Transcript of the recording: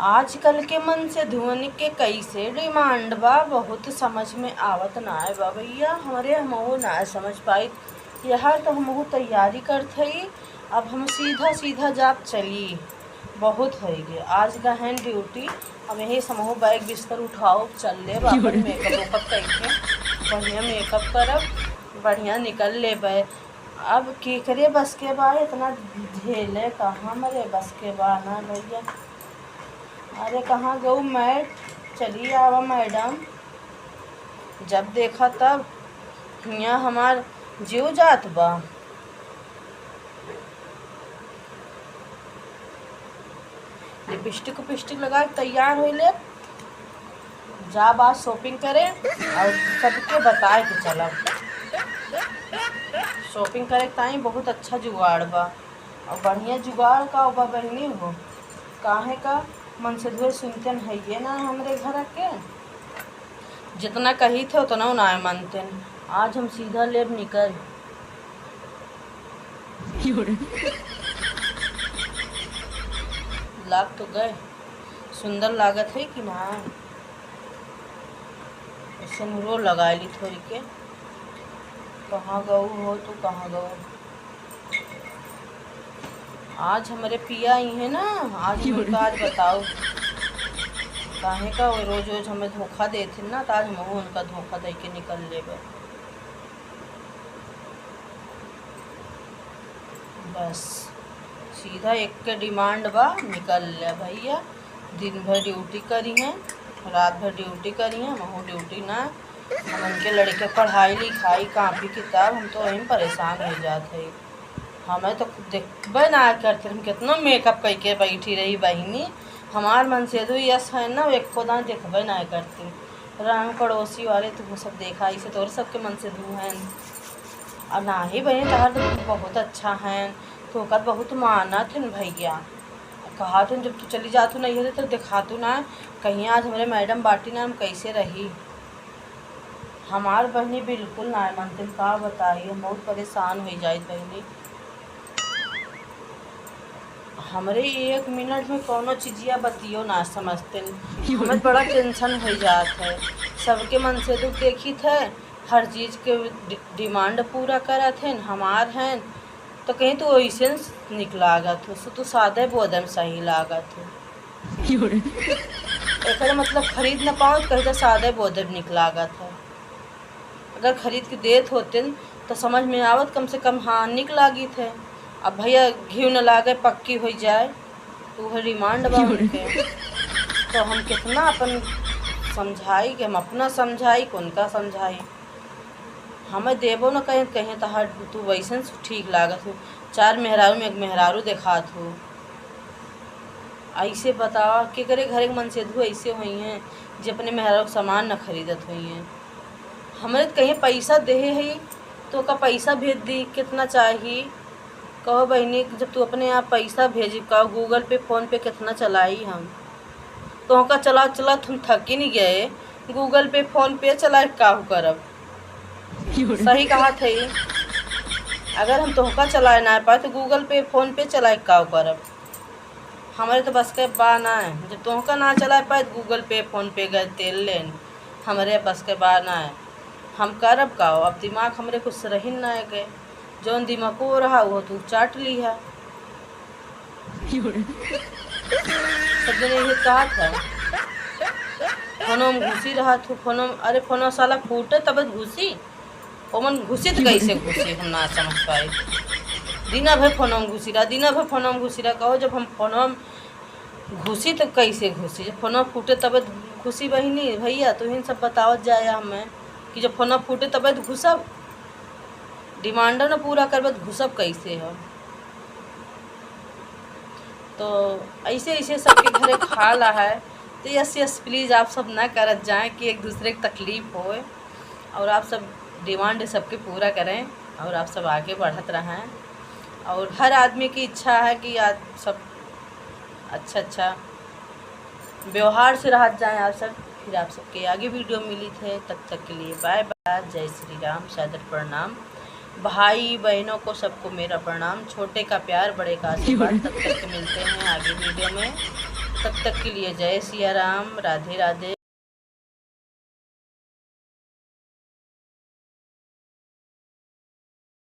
आजकल के मन से धुन के कैसे डिमांड बा, बहुत समझ में आवत नाय बा भैया। हमरे हमहू ना समझ पाई यार, तो हमहू तैयारी करत हई। अब हम सीधा सीधा जाप चली, बहुत हो गए आज का है ड्यूटी। अब यही समूह बैग बिस्तर उठाओ चल ले बापन, मेकअप वेकअप करके बढ़िया मेकअप करब, बढ़िया निकल ले बे। अब की करे बस के बा, इतना झेले कहाँ मरे बस के बा ना भैया। अरे कहाँ गऊ मैं, चली आवा मैडम। जब देखा तब हियाँ हमार जीव जात बा। लिपस्टिक उपिस्टिक लगा के तैयार हो ले, जा बात शॉपिंग करे और सबके बताए के चलब। शॉपिंग करे ताई बहुत अच्छा जुगाड़ बा, और बढ़िया जुगाड़ का बा बहनी हो। काहे का मन से धुए सुनते है ये ना हमरे घर के, जितना कही थे उतना ना मानते। आज हम सीधा लेब निकल। लाग तो गए, सुंदर लागत है कि ना। सिंदूरो लगा ली थोड़ी के। कहाँ गऊ हो तो कहाँ गऊ। आज हमारे पिया आई है ना, आज उनका आज बताओ काहे का वो रोज रोज हमें धोखा देते ना, तो आज हम उनका धोखा दे के निकल लेबे। बस सीधा एक के डिमांड बा, निकल ले भैया। दिन भर ड्यूटी करी है, रात भर ड्यूटी करी है, महू ड्यूटी ना। हम उनके लड़के पढ़ाई लिखाई कापी किताब, हम तो वहीं परेशान हो जाते हैं। हमें तो देखबे ना करते, हम कितना मेकअप करके बैठी रही बहनी। हमार मन से तो यस है ना, एक खुदा देखबे ना करती। रंग पड़ोसी वाले तो सब देखा इसे तो सबके मन से धू हैं। और ना ही बहनी तहार तो बहुत अच्छा है, तो कद बहुत माना थे भैया। कहा तुम जब तू चली जातू नहीं होते तो दिखा तू ना कहीं। आज हमारे मैडम बाटी ना हम कैसे रही। हमार बहनी बिल्कुल ना मानते, का बताइए हम बहुत परेशान हो जाए बहनी। हमरे एक मिनट में कोनो चीजिया बतियो ना समझते, हमें बड़ा टेंशन हो जात है। सबके मन से दुख देखी थे, हर चीज़ के डिमांड पूरा करत हैं हमार हैं। तो कहीं तो ऐसे निकलागत हो, तो सादे बोदम सही लागत हो। एक मतलब खरीद न पाओ, कहीं तो सादे बोदम निकलागत है। अगर खरीद के देत होते तो समझ में आवत कम से कम हाँ निक लागी थे। अब भैया घी न लागे पक्की हो जाए, तो वह डिमांड बा उनके। तो हम कितना अपन समझाई कि हम अपना समझाई कौन का समझाई। हमें देबो न कहीं कहीं तो हर तू वैसे ठीक लागत हो। चार मेहरारू में एक मेहरारू देखात हो। ऐसे बतावा कि करे घर के मन से धो ऐसे हुई हैं जो अपने मेहरारू सामान न खरीदत हुई हैं। हमें कहीं पैसा दे है तो का पैसा भेज दी, कितना चाहिए कहो बहनी। जब तू अपने आप पैसा भेजी कहो गूगल पे फ़ोन पे कितना चलाई हम तो का चला चला तुम थक ही नहीं गए। गूगल पे फ़ोन पे चला काहू करब। सही कहा थे, अगर हम तोहका चलाए ना पाए तो गूगल पे फ़ोन पे चलाए काहू करब। हमारे तो बस के बा ना है, जब तोहका ना चला पाए तो गूगल पे फ़ोन पे गए तेल लेन, हमारे बस के बा ना है। हम करब का, अब दिमाग हमरे कुछ रही ना गए। जौन दिमागो रहा वो तू चाट ली है। सब जने ये कहा था फोनो में घुसी रहा तू फोनो। अरे फोनो साला फूटे तब घुसी, ओमन घुसी तो कैसे घुसी हम ना समझ पाए। दिना भर फोनो में घुसी रहा, दिना भर फोनो में घुसी रहा। कहो जब हम फोनो में घुसी तो कैसे घुसी, जब फोनो फूटे तब घुसी बहनी भैया। तो इन सब बतावत जाए हमें कि जब फोन फूटे तब घुसब, डिमांड न पूरा करब घुसब कैसे हो। तो ऐसे ऐसे सबके घरे खा ला है। तो यस यस प्लीज़ आप सब ना करत जाएं कि एक दूसरे की तकलीफ़ होए, और आप सब डिमांड सबके पूरा करें और आप सब आगे बढ़त रहें। और हर आदमी की इच्छा है कि आज सब अच्छा अच्छा व्यवहार से रह जाएं आप सब। फिर आप सबके आगे वीडियो मिली थे, तब तक के लिए बाय बाय। जय श्री राम, सादर प्रणाम। भाई बहनों को सबको मेरा प्रणाम। छोटे का प्यार बड़े का आशीर्वाद। तब तक के मिलते हैं आगे वीडियो में। तब तक के लिए जय सिया राम, राधे राधे।